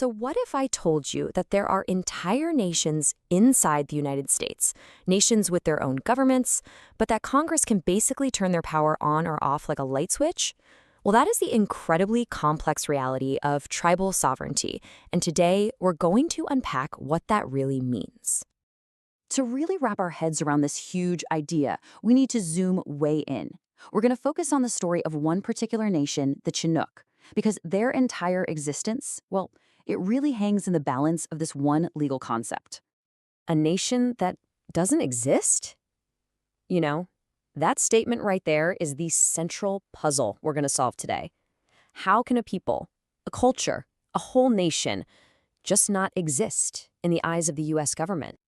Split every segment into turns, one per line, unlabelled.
So what if I told you that there are entire nations inside the United States, nations with their own governments, but that Congress can basically turn their power on or off like a light switch? Well, that is the incredibly complex reality of tribal sovereignty, and today we're going to unpack what that really means.
To really wrap our heads around this huge idea, we need to zoom way in. We're going to focus on the story of one particular nation, the Chinook, because their entire existence, well, it really hangs in the balance of this one legal concept.
A nation that doesn't exist? You know, that statement right there is the central puzzle we're going to solve today. How can a people, a culture, a whole nation just not exist in the eyes of the U.S. government?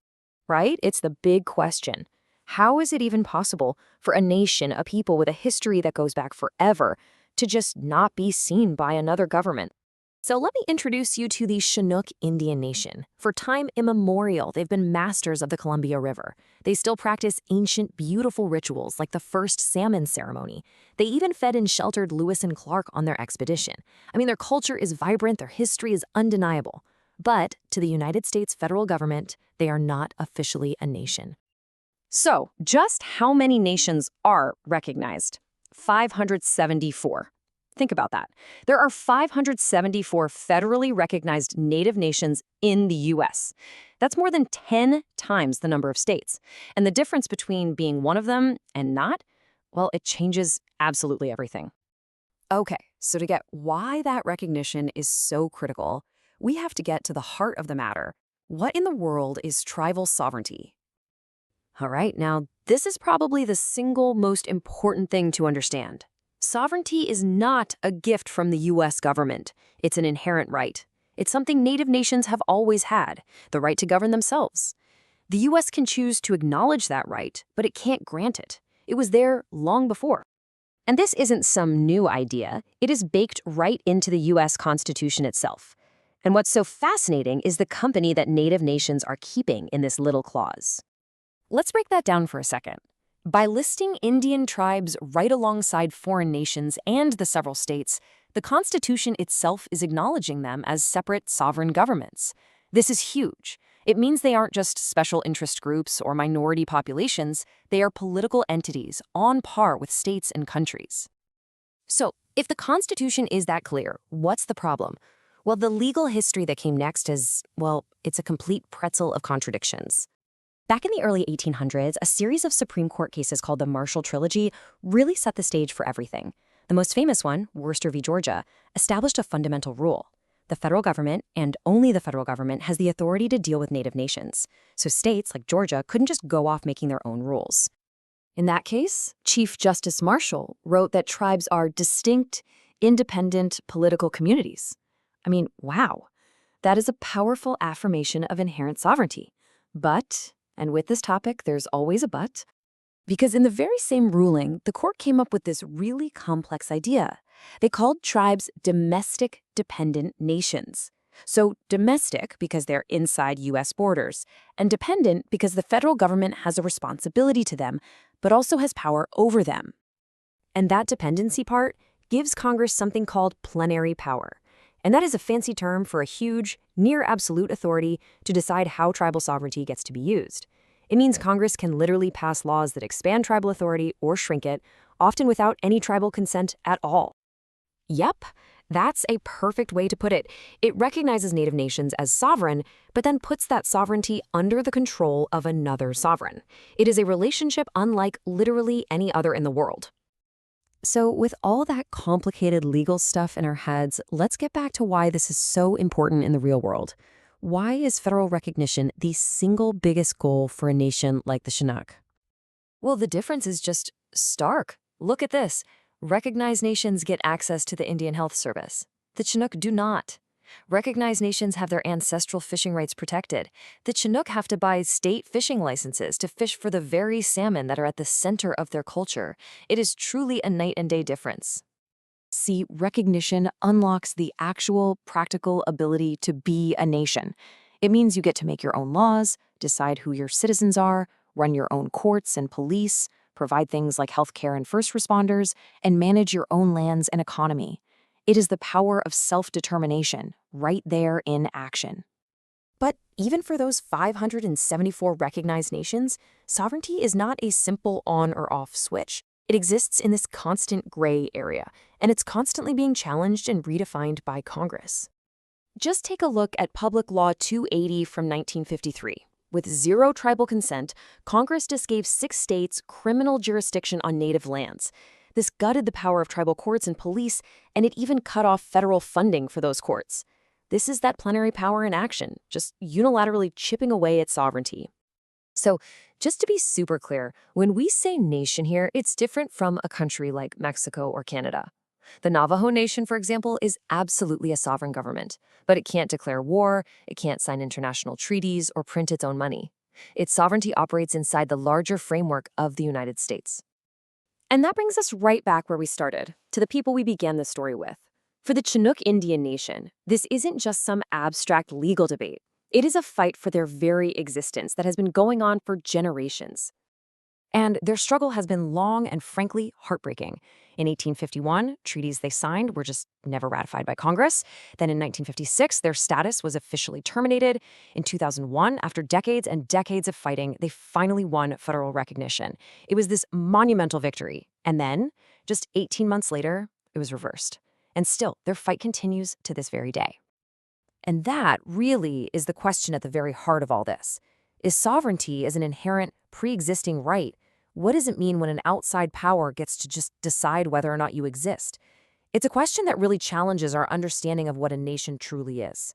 Right? It's the big question. How is it even possible for a nation, a people with a history that goes back forever, to just not be seen by another government? So let me introduce you to the Chinook Indian Nation. For time immemorial, they've been masters of the Columbia River. They still practice ancient, beautiful rituals like the first salmon ceremony. They even fed and sheltered Lewis and Clark on their expedition. I mean, their culture is vibrant, their history is undeniable. But to the United States federal government, they are not officially a nation. So, just how many nations are recognized? 574. Think about that. There are 574 federally recognized native nations in the U.S. That's more than 10 times the number of states. And the difference between being one of them and not, well, it changes absolutely everything. Okay, so to get why that recognition is so critical, we have to get to the heart of the matter. What in the world is tribal sovereignty? All right, now this is probably the single most important thing to understand. Sovereignty is not a gift from the U.S. government. It's an inherent right. It's something native nations have always had, the right to govern themselves. The U.S. can choose to acknowledge that right, but it can't grant it. It was there long before. And this isn't some new idea. It is baked right into the U.S. Constitution itself. And what's so fascinating is the company that native nations are keeping in this little clause. Let's break that down for a second. By listing Indian tribes right alongside foreign nations and the several states, the Constitution itself is acknowledging them as separate sovereign governments. This is huge. It means they aren't just special interest groups or minority populations, they are political entities on par with states and countries. So, if the Constitution is that clear, what's the problem? Well, the legal history that came next is, well, it's a complete pretzel of contradictions. Back in the early 1800s, a series of Supreme Court cases called the Marshall Trilogy really set the stage for everything. The most famous one, Worcester v. Georgia, established a fundamental rule. The federal government, and only the federal government, has the authority to deal with native nations. So states like Georgia couldn't just go off making their own rules. In that case, Chief Justice Marshall wrote that tribes are distinct, independent political communities. I mean, wow. That is a powerful affirmation of inherent sovereignty. But, and with this topic, there's always a but, because in the very same ruling, the court came up with this really complex idea. They called tribes domestic dependent nations. So domestic because they're inside U.S. borders, and dependent because the federal government has a responsibility to them, but also has power over them. And that dependency part gives Congress something called plenary power. And that is a fancy term for a huge, near-absolute authority to decide how tribal sovereignty gets to be used. It means Congress can literally pass laws that expand tribal authority or shrink it, often without any tribal consent at all. Yep, that's a perfect way to put it. It recognizes native nations as sovereign, but then puts that sovereignty under the control of another sovereign. It is a relationship unlike literally any other in the world. So with all that complicated legal stuff in our heads, let's get back to why this is so important in the real world. Why is federal recognition the single biggest goal for a nation like the Chinook? Well, the difference is just stark. Look at this. Recognized nations get access to the Indian Health Service. The Chinook do not. Recognized nations have their ancestral fishing rights protected. The Chinook have to buy state fishing licenses to fish for the very salmon that are at the center of their culture. It is truly a night and day difference. See, recognition unlocks the actual practical ability to be a nation. It means you get to make your own laws, decide who your citizens are, run your own courts and police, provide things like healthcare and first responders, and manage your own lands and economy.
It is the power of self-determination, right there in action.
But even for those 574 recognized nations, sovereignty is not a simple on or off switch. It exists in this constant gray area, and it's constantly being challenged and redefined by Congress. Just take a look at Public Law 280 from 1953. With zero tribal consent, Congress just gave 6 states criminal jurisdiction on native lands. This gutted the power of tribal courts and police, and it even cut off federal funding for those courts. This is that plenary power in action, just unilaterally chipping away at sovereignty. So, just to be super clear, when we say nation here, it's different from a country like Mexico or Canada. The Navajo Nation, for example, is absolutely a sovereign government, but it can't declare war, it can't sign international treaties, or print its own money. Its sovereignty operates inside the larger framework of the United States. And that brings us right back where we started, to the people we began the story with. For the Chinook Indian Nation, this isn't just some abstract legal debate. It is a fight for their very existence that has been going on for generations. And their struggle has been long and frankly heartbreaking. In 1851, treaties they signed were just never ratified by Congress. Then in 1956, their status was officially terminated. In 2001, after decades and decades of fighting, they finally won federal recognition. It was this monumental victory. And then, just 18 months later, it was reversed. And still, their fight continues to this very day. And that really is the question at the very heart of all this. Is sovereignty as an inherent, pre-existing right? What does it mean when an outside power gets to just decide whether or not you exist? It's a question that really challenges our understanding of what a nation truly is.